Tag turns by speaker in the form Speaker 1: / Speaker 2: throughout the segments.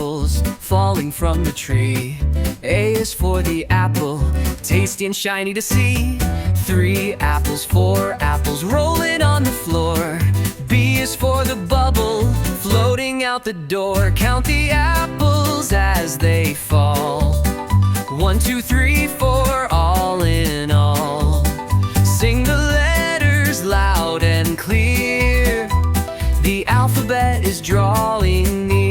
Speaker 1: apples falling from the tree. A is for the apple, tasty and shiny to see. 3 apples, 4 apples rolling on the floor. B is for the bubble floating out the door. Count the apples as they fall. 1, 2, 3, 4, all in all. Sing the letters loud and clear. The alphabet is drawing near.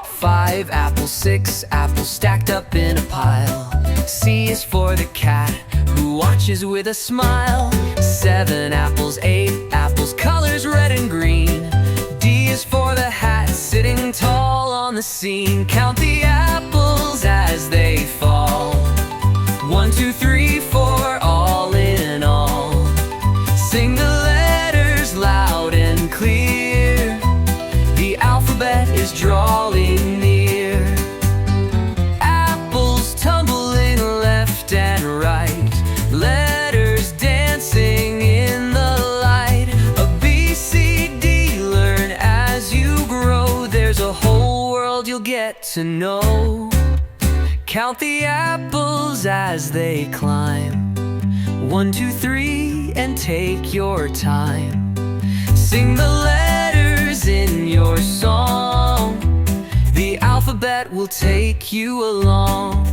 Speaker 1: 5 apples, 6 apples stacked up in a pile. C is for the cat who watches with a smile. 7 apples, 8 apples, colors red and green. D is for the hat sitting tall on the scene. Count the apples as they fall. 1, 2, 3, 4, all in all. Sing the letters loud and clear. The alphabet is drawing near. Apples tumbling left and right, letters dancing in the light. A B, C, D, learn as you grow. There's a whole world you'll get to know. Count the apples as they climb. 1, 2, 3, and take your time. Sing the letters in your song. The alphabet will take you along.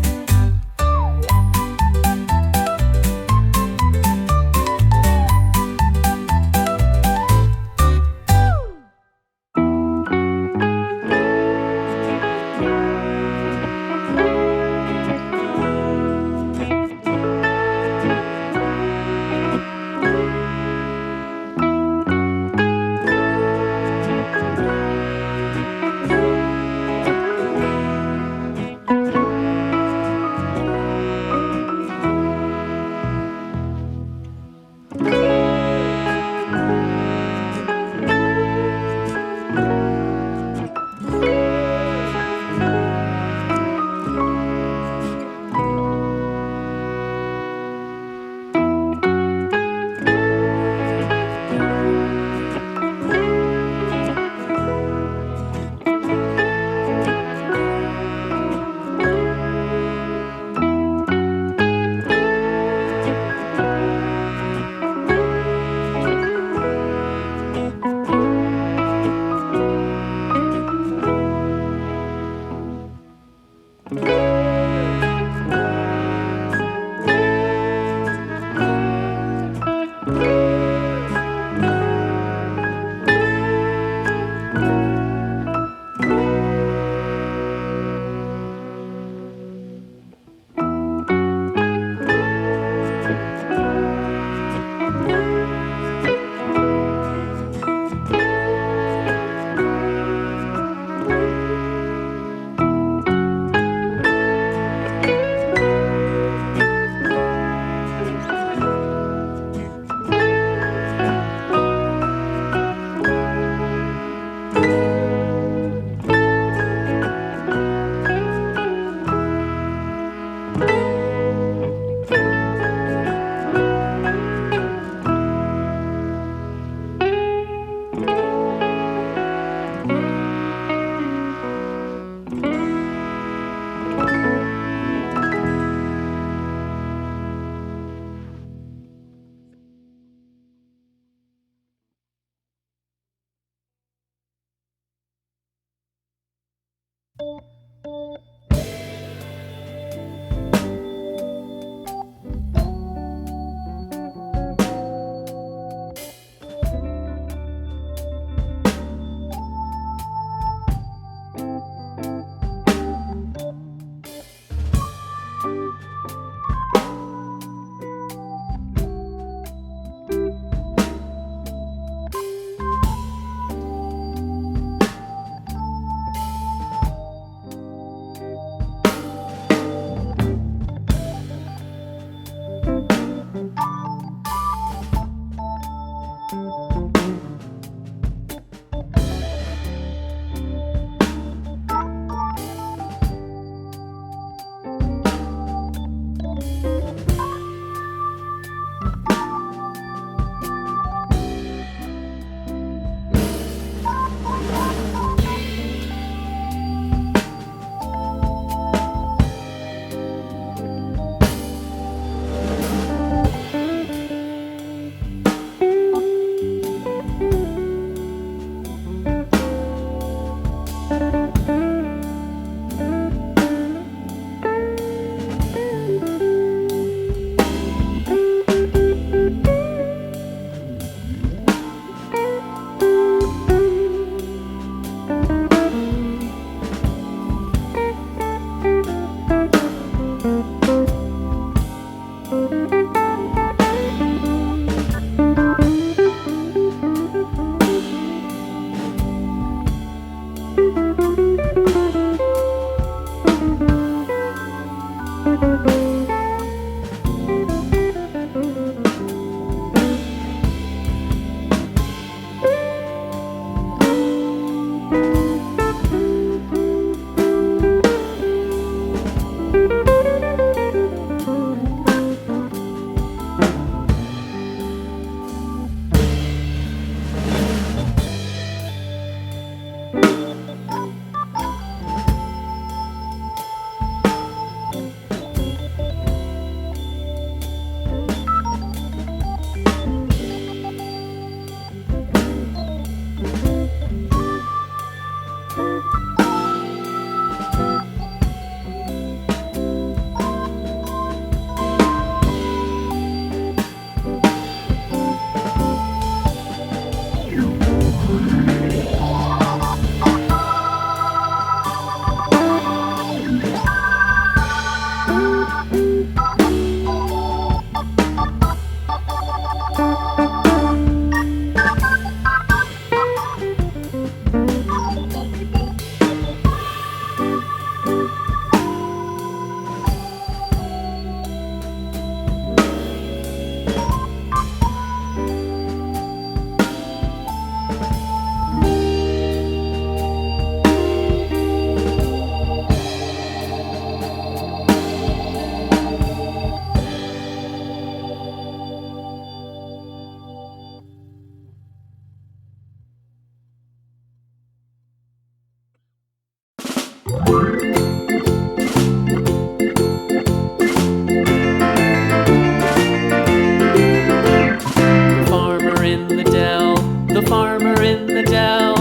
Speaker 1: Farmer in the dell, the farmer in the dell.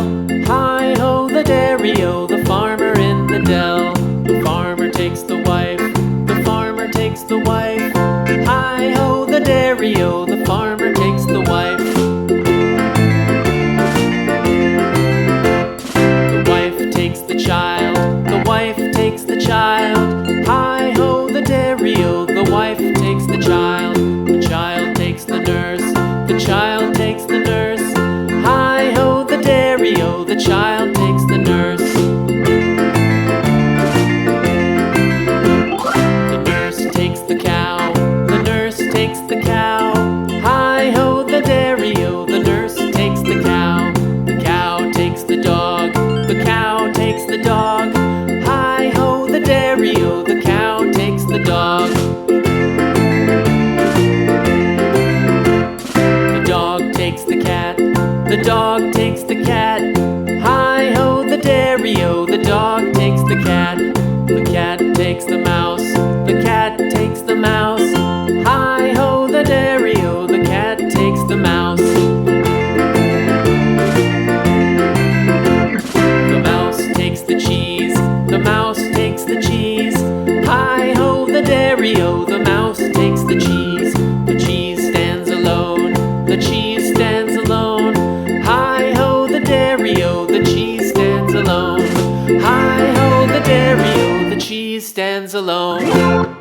Speaker 1: Hi-ho the dairy-o, the farmer in the dell. The farmer takes the wife, the farmer takes the wife. Hi-ho the dairy-o, the farmer takes the wife. The wife takes the child, the wife takes the child. Hi-ho the dairy-o, the wife takes the child. The child takes the nurse, the child takes the nurse. Hi-ho the dairy-o, the child takes the nurse. The nurse takes the cow, the nurse takes the cow. Hi-ho the dairy-o, the nurse takes the cow. The cow takes the dog, the cow takes the dog. Hi-ho the dairy-o, the cow takes the dog. The dog takes the cat, the dog takes the cat. Hi-ho the dairy-o, the dog takes the cat. The cat takes the mouse, the cat takes the mouse. Hi-ho the dairy-o, the cat takes the mouse. The mouse takes the cheese, the mouse takes the cheese. Hi-ho the dairy-o, the mouse takes the cheese. The cheese stands alone, the cheese stands alone. Hi-ho the dairy-o, the cheese stands alone. Hi-ho the dairy-o, the cheese stands alone.